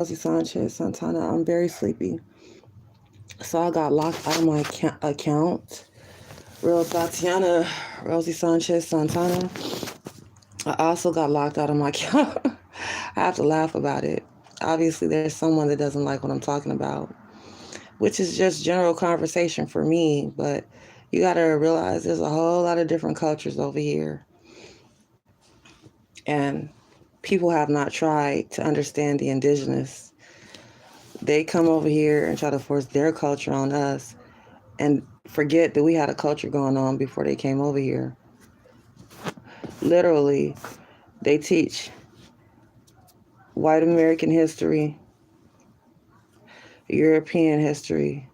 Rosie Sanchez Santana. I'm very sleepy. So I got locked out of my account. Real Tatiana Rosie Sanchez Santana. I also got locked out of my account. I have to laugh about it. Obviously, there's someone that doesn't like what I'm talking about, which is just general conversation for me. But you got to realize there's a whole lot of different cultures over here. And people have not tried to understand the indigenous. They come over here and try to force their culture on us and forget that we had a culture going on before they came over here. Literally, they teach white American history, European history.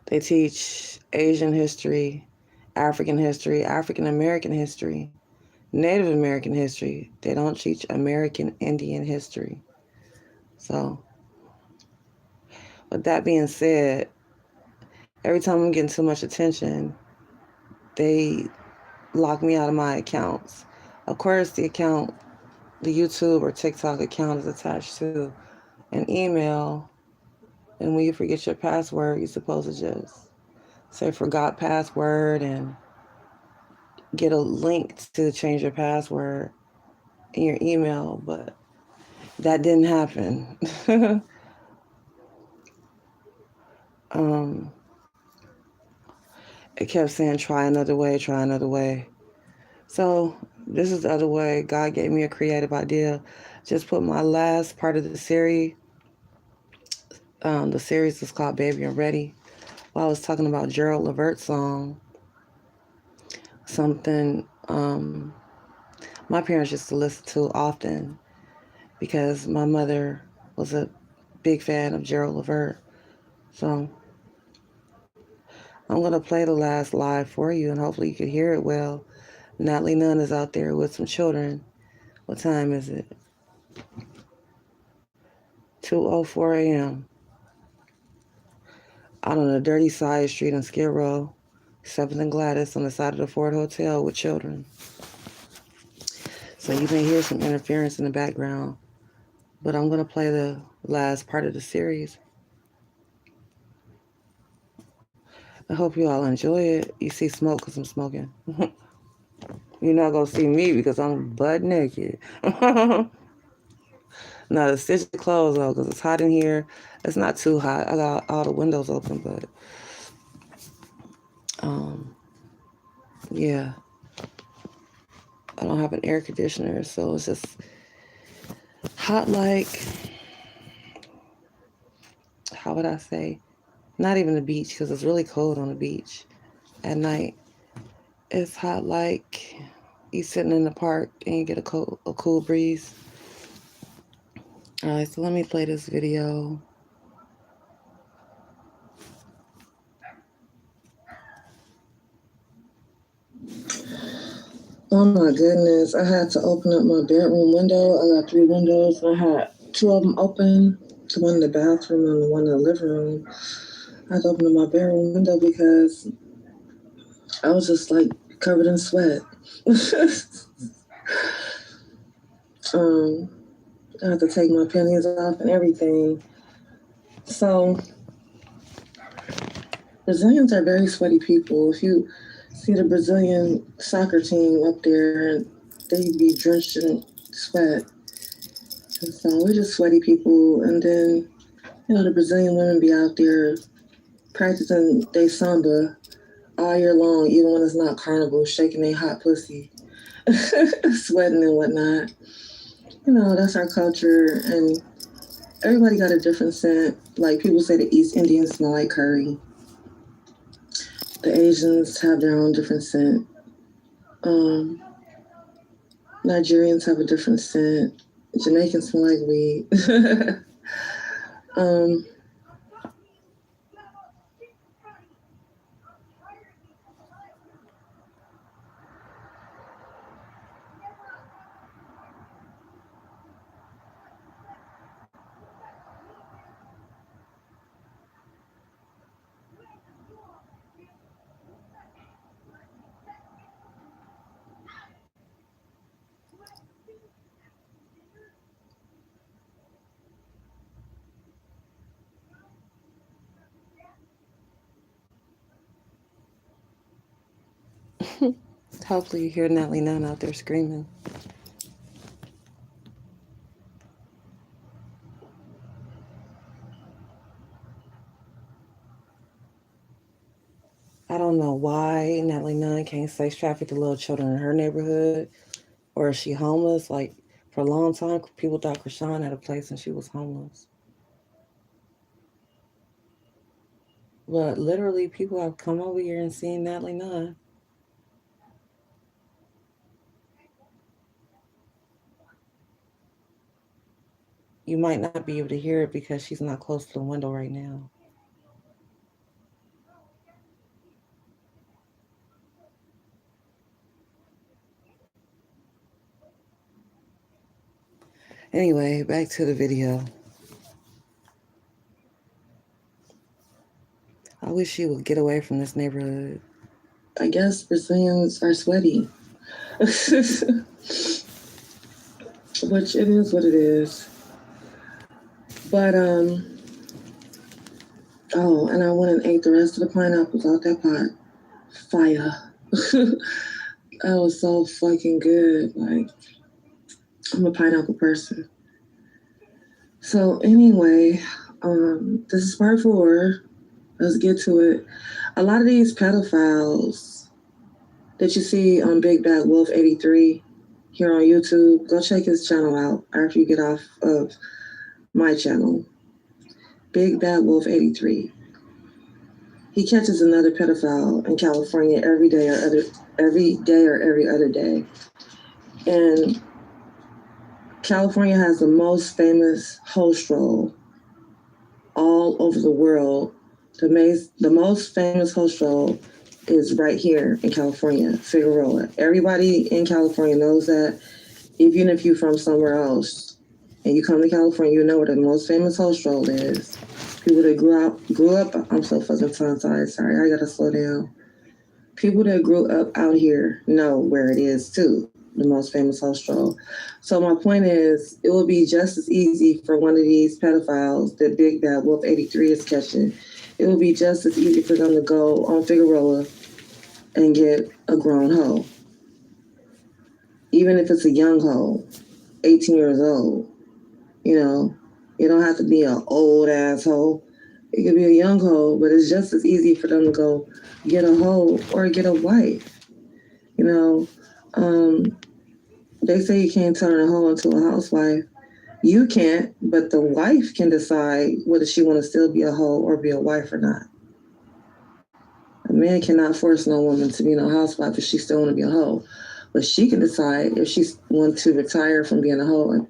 They teach Asian history, African American history, Native American history. They don't teach American Indian history. So, with that being said, every time I'm getting too much attention, they lock me out of my accounts. Of course, the YouTube or TikTok account is attached to an email. And when you forget your password, you're supposed to just say forgot password and get a link to change your password in your email. But that didn't happen. um, it kept saying try another way, try another way. So this is the other way. God gave me a creative idea. Just put my last part of the series. The series is called Baby I'm Ready. While I was talking about Gerald Levert's song, something my parents used to listen to often because my mother was a big fan of Gerald Levert. So I'm going to play the last live for you and hopefully you can hear it well. Natalie Nunn is out there with some children. What time is it? 2:04 a.m. Out on a dirty side street on Skid Row, 7th and Gladys on the side of the Ford Hotel with children. So you may hear some interference in the background, but I'm going to play the last part of the series. I hope you all enjoy it. You see smoke because I'm smoking. You're not going to see me because I'm butt naked. Now, the stitch is closed, though, because it's hot in here. It's not too hot. I got all the windows open, but, um, yeah. I don't have an air conditioner, so it's just hot like, how would I say? Not even the beach, because it's really cold on the beach at night. It's hot like you sitting in the park and you get a cool breeze. All right, so let me play this video. Oh my goodness, I had to open up my bedroom window. I got 3 windows. I had two of them open, the one in the bathroom and the one in the living room. I had to open up my bedroom window because I was just like covered in sweat. um, I had to take my panties off and everything. So Brazilians are very sweaty people. If you see the Brazilian soccer team up there, they be drenched in sweat. And so we're just sweaty people. And then, the Brazilian women be out there practicing they samba all year long, even when it's not carnival, shaking their hot pussy, sweating and whatnot. That's our culture. And everybody got a different scent. Like people say the East Indians smell like curry. The Asians have their own different scent. Um, Nigerians have a different scent. Jamaicans smell like weed. um, Hopefully you hear Natalie Nunn out there screaming. I don't know why Natalie Nunn can't sex traffic the little children in her neighborhood, or is she homeless? Like, for a long time, people thought Krishan had a place and she was homeless. But literally, people have come over here and seen Natalie Nunn. You might not be able to hear it because she's not close to the window right now. Anyway, back to the video. I wish she would get away from this neighborhood. I guess Brazilians are sweaty. Which it is what it is. But oh, and I went and ate the rest of the pineapples out that pot. Fire. That was so fucking good. Like, I'm a pineapple person. So anyway, this is part 4. Let's get to it. A lot of these pedophiles that you see on Big Bad Wolf 83 here on YouTube, go check his channel out after you get off of my channel. Big Bad Wolf 83. He catches another pedophile in California every day or every other day. And California has the most famous host role all over the world. The most famous host role is right here in California, Figueroa. Everybody in California knows that. Even if you're from somewhere else and you come to California, you know what the most famous host role is. People that grew up, I'm so fucking tongue-tied, sorry, I gotta slow down. People that grew up out here know where it is too, the most famous host role. So my point is, it will be just as easy for one of these pedophiles that Big Bad Wolf 83 is catching. It will be just as easy for them to go on Figueroa and get a grown hoe. Even if it's a young hoe, 18 years old, you know, it don't have to be an old asshole. It could be a young hoe, but it's just as easy for them to go get a hoe or get a wife. You know, they say you can't turn a hoe into a housewife. You can't, but the wife can decide whether she want to still be a hoe or be a wife or not. A man cannot force no woman to be no housewife if she still want to be a hoe. But she can decide if she wants to retire from being a hoe.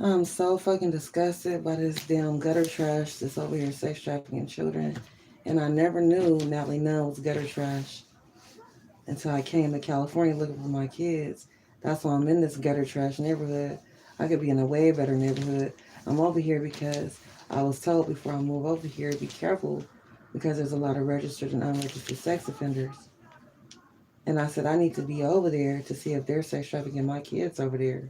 I'm so fucking disgusted by this damn gutter trash that's over here sex trafficking children. And I never knew Natalie Nunn was gutter trash until I came to California looking for my kids. That's why I'm in this gutter trash neighborhood. I could be in a way better neighborhood. I'm over here because I was told before I move over here, be careful because there's a lot of registered and unregistered sex offenders. And I said, I need to be over there to see if they're sex trafficking my kids over there.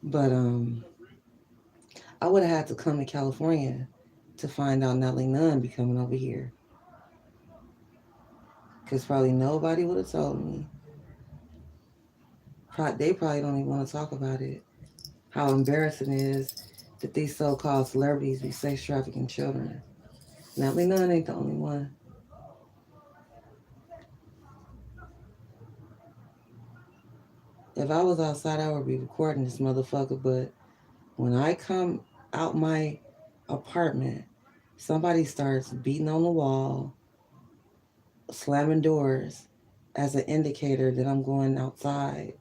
But I would have had to come to California to find out Natalie Nunn be coming over here. Because probably nobody would have told me. They probably don't even want to talk about it. How embarrassing it is that these so-called celebrities be sex trafficking children. Natalie Nunn ain't the only one. If I was outside, I would be recording this motherfucker, but When I come out my apartment, somebody starts beating on the wall, slamming doors as an indicator that I'm going outside.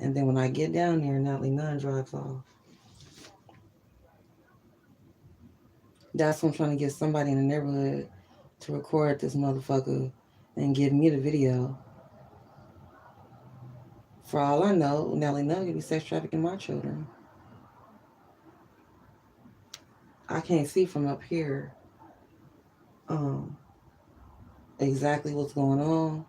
And then when I get down there, Natalie Nunn drives off. That's when I'm trying to get somebody in the neighborhood to record this motherfucker and give me the video. For all I know, Nellie Nunn could be sex trafficking my children. I can't see from up here um, exactly what's going on,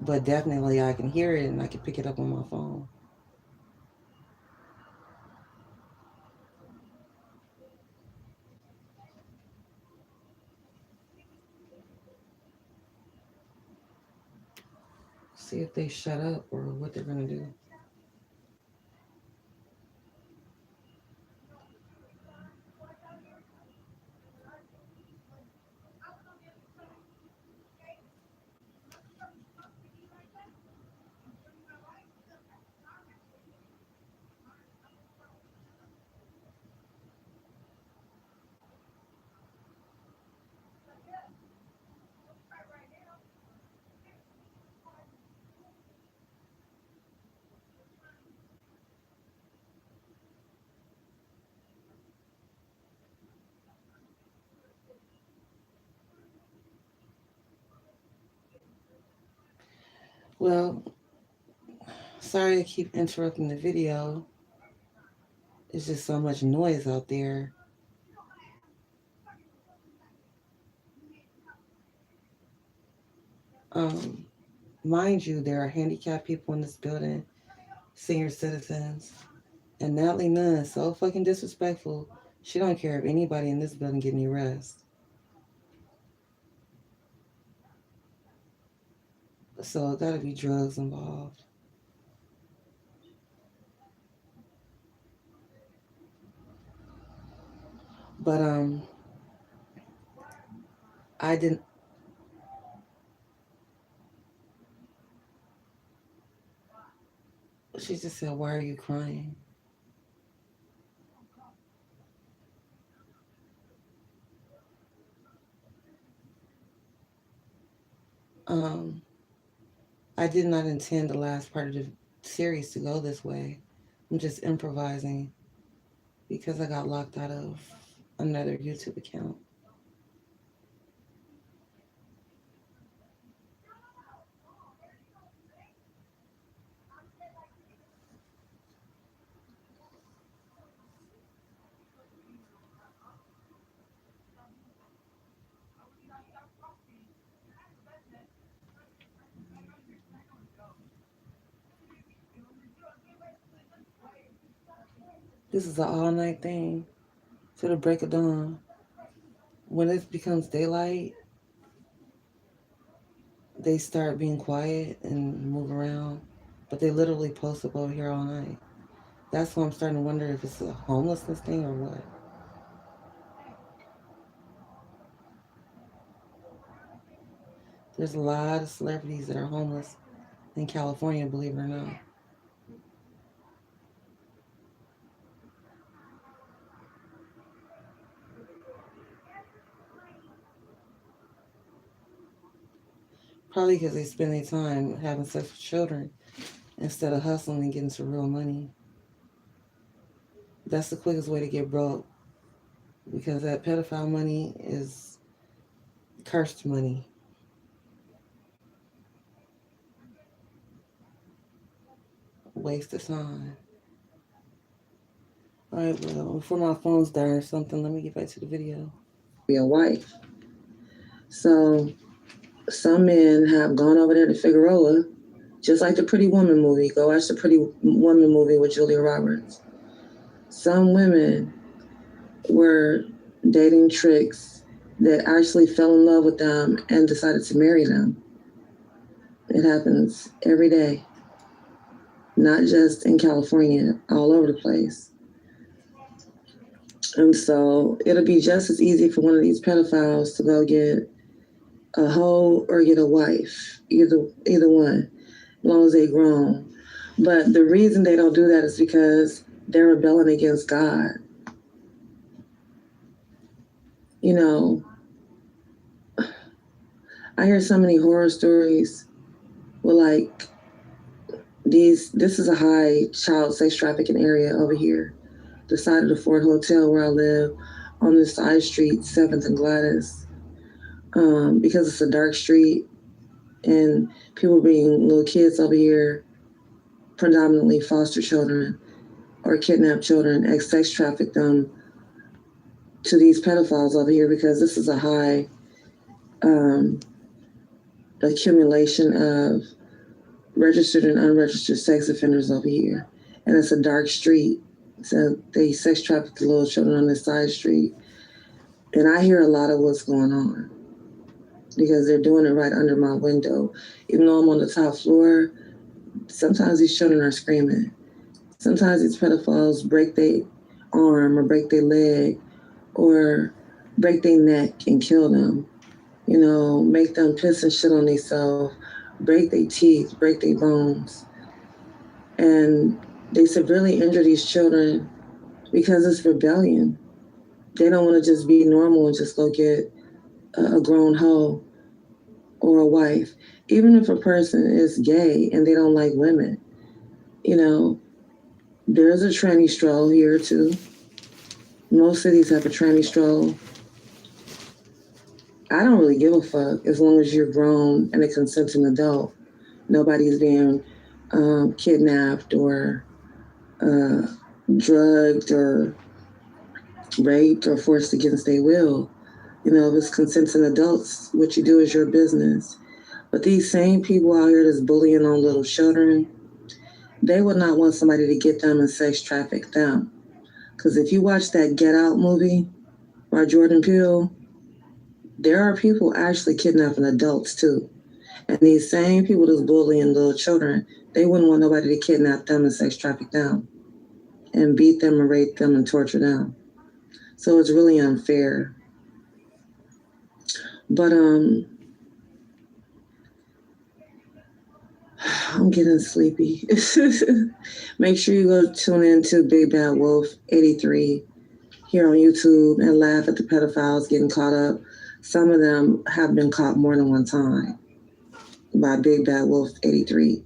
but definitely I can hear it and I can pick it up on my phone. See if they shut up or what they're gonna do. Well, sorry to keep interrupting the video. It's just so much noise out there. Um, Mind you, there are handicapped people in this building, senior citizens, and Natalie Nunn is so fucking disrespectful. She don't care if anybody in this building get any rest. So it gotta be drugs involved. But I didn't. She just said, "Why are you crying?" Um, I did not intend the last part of the series to go this way. I'm just improvising because I got locked out of another YouTube account. This is an all night thing to the break of dawn. When it becomes daylight, they start being quiet and move around, but they literally post up over here all night. That's why I'm starting to wonder if it's a homelessness thing or what. There's a lot of celebrities that are homeless in California, believe it or not. Probably because they spend their time having sex with children instead of hustling and getting some real money. That's the quickest way to get broke because that pedophile money is cursed money. Waste of time. All right, well, before my phone's dying or something, let me get back to the video. Be a wife. So some men have gone over there to Figueroa, just like the Pretty Woman movie. Go watch the Pretty Woman movie with Julia Roberts. Some women were dating tricks that actually fell in love with them and decided to marry them. It happens every day, not just in California, all over the place. And so it'll be just as easy for one of these pedophiles to go get a hoe or get a wife, either one, as long as they grown. But the reason they don't do that is because they're rebelling against God. You know, I hear so many horror stories where like this is a high child sex trafficking area over here. The side of the Ford Hotel where I live on the side street, 7th and Gladys. Because it's a dark street and people bring little kids over here, predominantly foster children or kidnapped children, sex traffic them to these pedophiles over here because this is a high accumulation of registered and unregistered sex offenders over here. And it's a dark street. So they sex traffic the little children on this side street. And I hear a lot of what's going on because they're doing it right under my window. Even though I'm on the top floor, sometimes these children are screaming. Sometimes these pedophiles break their arm or break their leg or break their neck and kill them. You know, make them piss and shit on themselves, break their teeth, break their bones. And they severely injure these children because it's rebellion. They don't want to just be normal and just go get a grown hoe or a wife. Even if a person is gay and they don't like women, you know, there's a tranny stroll here too. Most cities have a tranny stroll. I don't really give a fuck as long as you're grown and a consenting adult. Nobody's being kidnapped or drugged or raped or forced against their will. You know, if it's consenting adults, what you do is your business. But these same people out here that's bullying on little children, they would not want somebody to get them and sex traffic them. Because if you watch that Get Out movie by Jordan Peele, there are people actually kidnapping adults too. And these same people that's bullying little children, they wouldn't want nobody to kidnap them and sex traffic them and beat them and rape them and torture them. So it's really unfair. But I'm getting sleepy. Make sure you go tune in to Big Bad Wolf 83 here on YouTube and laugh at the pedophiles getting caught up. Some of them have been caught more than one time by Big Bad Wolf 83.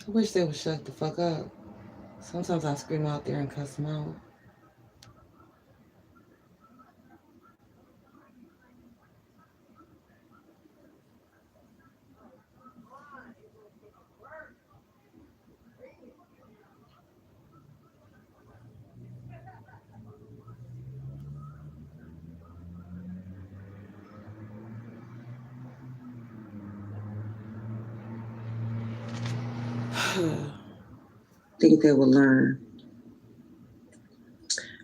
I wish they would shut the fuck up. Sometimes I scream out there and cuss them out. Think they will learn.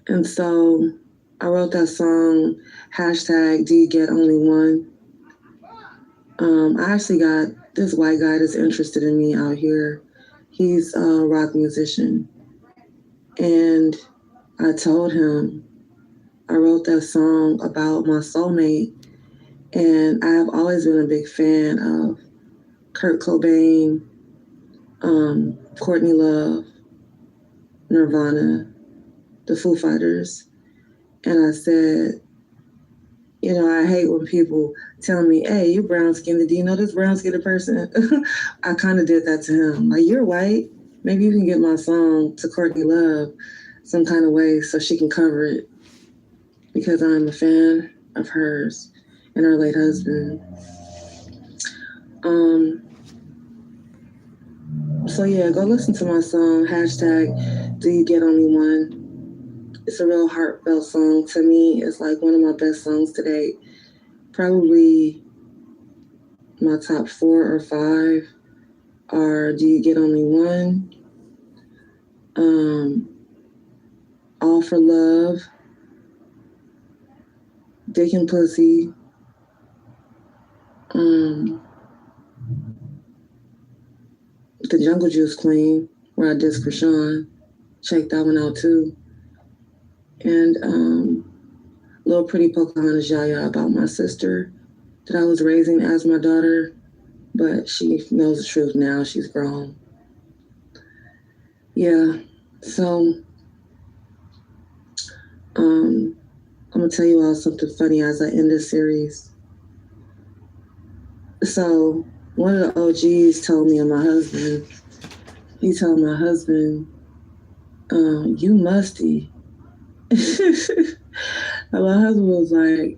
And so I wrote that song, hashtag Do You Get Only One? I actually got this white guy that's interested in me out here. He's a rock musician. And I told him I wrote that song about my soulmate. And I have always been a big fan of Kurt Cobain, Courtney Love, Nirvana, the Foo Fighters. And I said, you know, I hate when people tell me, hey, you brown skinned. Do you know this brown skinned person? I kind of did that to him. Like, you're white. Maybe you can get my song to Courtney Love some kind of way so she can cover it because I'm a fan of hers and her late husband. So yeah, go listen to my song, hashtag Do You Get Only One? It's a real heartfelt song. To me, it's like one of my best songs to date. Probably my top 4 or 5 are Do You Get Only One? All for Love, Dick and Pussy, The Jungle Juice Queen, where I did Krishan. Check that one out too. And Little Pretty Pocahontas Yaya about my sister that I was raising as my daughter, but she knows the truth now. She's grown. Yeah, so I'm gonna tell you all something funny as I end this series. So one of the OGs told me and my husband, he told my husband, you musty. And my husband was like,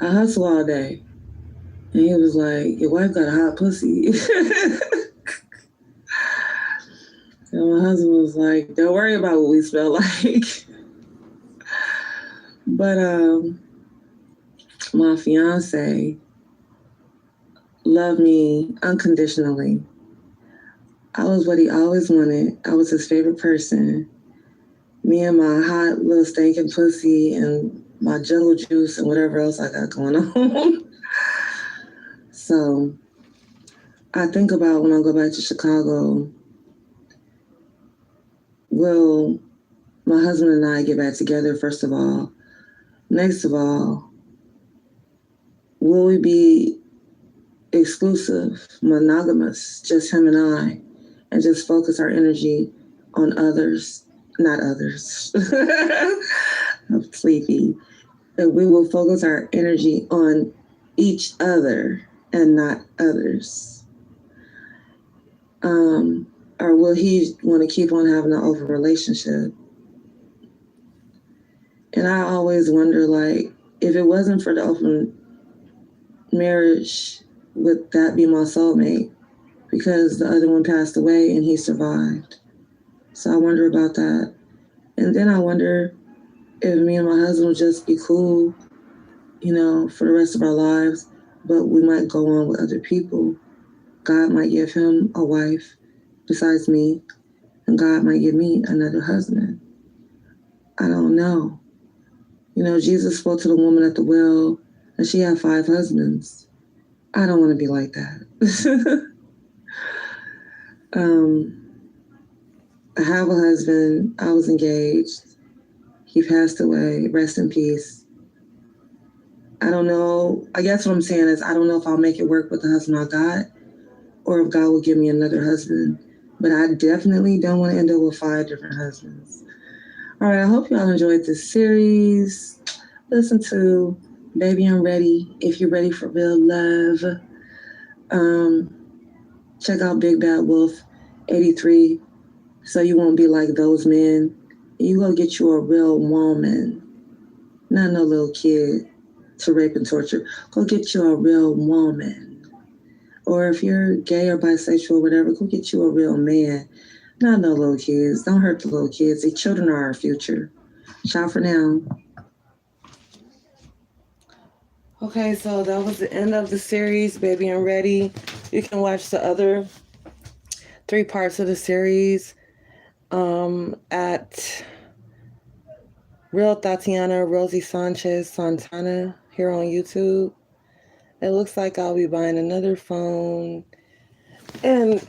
I hustle all day. And he was like, your wife got a hot pussy. And my husband was like, don't worry about what we smell like. But my fiance loved me unconditionally. I was what he always wanted. I was his favorite person. Me and my hot little stinking pussy and my jungle juice and whatever else I got going on. So I think about when I go back to Chicago, will my husband and I get back together, first of all? Next of all, will we be exclusive, monogamous, just him and I, and just focus our energy on others, not others. I'm sleepy. And we will focus our energy on each other and not others. Or will he want to keep on having an open relationship? And I always wonder, like, if it wasn't for the open marriage, would that be my soulmate? Because the other one passed away and he survived. So I wonder about that. And then I wonder if me and my husband would just be cool, you know, for the rest of our lives, but we might go on with other people. God might give him a wife besides me, and God might give me another husband. I don't know. You know, Jesus spoke to the woman at the well, and she had 5 husbands. I don't want to be like that. I have a husband. I was engaged. He passed away. Rest in peace. I don't know. I guess what I'm saying is I don't know if I'll make it work with the husband I got or if God will give me another husband. But I definitely don't want to end up with 5 different husbands. All right, I hope y'all enjoyed this series. Listen to Baby I'm Ready if you're ready for real love. Check out Big Bad Wolf 83 so you won't be like those men. You go get you a real woman, not no little kid to rape and torture. Go get you a real woman. Or if you're gay or bisexual or whatever, go get you a real man. Not no little kids. Don't hurt the little kids. The children are our future. Ciao for now. Okay, so that was the end of the series, Baby I'm Ready. You can watch the other 3 parts of the series at Real Tatiana Rosie Sanchez Santana here on YouTube. It looks like I'll be buying another phone and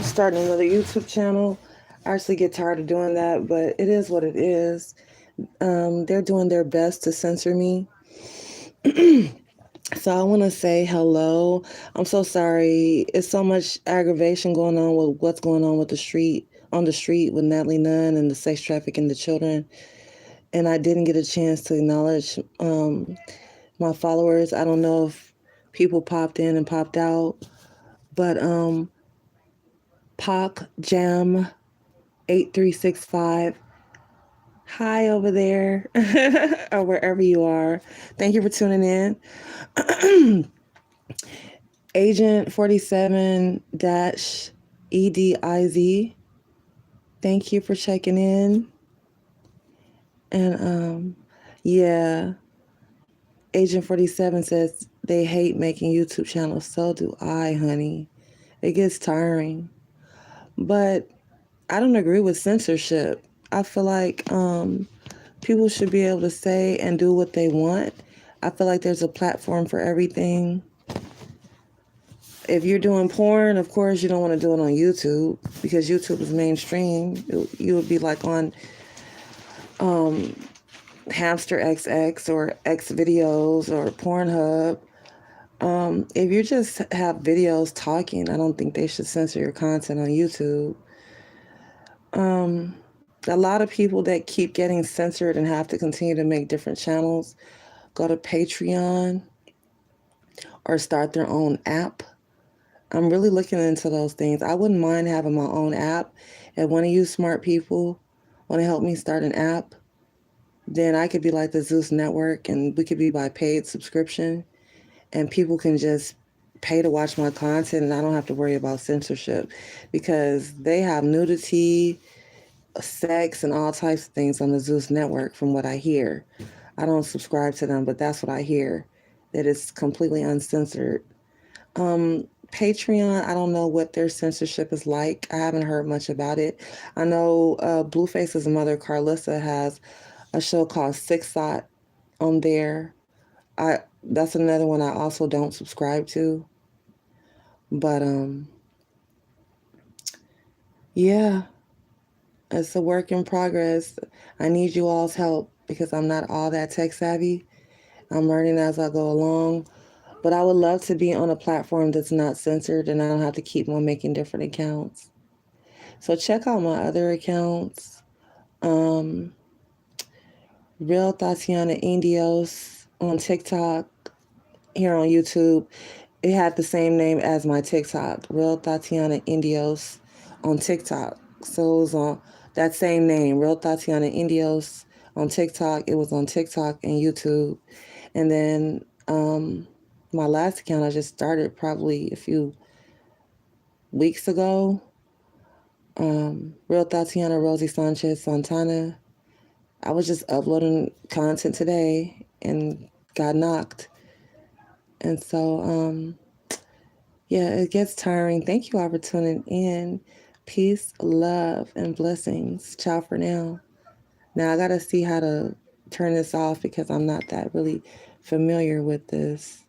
starting another YouTube channel. I actually get tired of doing that, but it is what it is. They're doing their best to censor me. So I want to say hello. I'm so sorry. It's so much aggravation going on with what's going on with the street with Natalie Nunn and the sex trafficking the children. And I didn't get a chance to acknowledge my followers. I don't know if people popped in and popped out, but Pac Jam 8365. Hi over there or wherever you are. Thank you for tuning in. Agent 47-EDIZ. Thank you for checking in. And yeah, Agent 47 says they hate making YouTube channels. So do I, honey. It gets tiring. But I don't agree with censorship. I feel like people should be able to say and do what they want. I feel like there's a platform for everything. If you're doing porn, of course, you don't want to do it on YouTube because YouTube is mainstream. You would be like on Hamster XX or X videos or Pornhub. If you just have videos talking, I don't think they should censor your content on YouTube. A lot of people that keep getting censored and have to continue to make different channels go to Patreon or start their own app. I'm really looking into those things. I wouldn't mind having my own app. If one of you smart people want to help me start an app, then I could be like the Zeus Network and we could be by paid subscription and people can just pay to watch my content and I don't have to worry about censorship because they have nudity, sex, and all types of things on the Zeus Network from what I hear. I don't subscribe to them, but that's what I hear, that it's completely uncensored. Patreon, I don't know what their censorship is like. I haven't heard much about it. I know Blueface's mother, Carlissa, has a show called Six Shot on there. That's another one I also don't subscribe to. But yeah, it's a work in progress. I need you all's help because I'm not all that tech savvy. I'm learning as I go along. But I would love to be on a platform that's not censored and I don't have to keep on making different accounts. So check out my other accounts. Real Tatiana Indios on TikTok, here on YouTube. It had the same name as my TikTok, Real Tatiana Indios on TikTok. So it was on that same name, Real Tatiana Indios on TikTok. It was on TikTok and YouTube. And then my last account I just started probably a few weeks ago. Real Tatiana Rosie Sanchez Santana. I was just uploading content today and got knocked. And so, yeah, it gets tiring. Thank you all for tuning in. Peace, love, and blessings. Ciao for now. Now I got to see how to turn this off because I'm not that really familiar with this.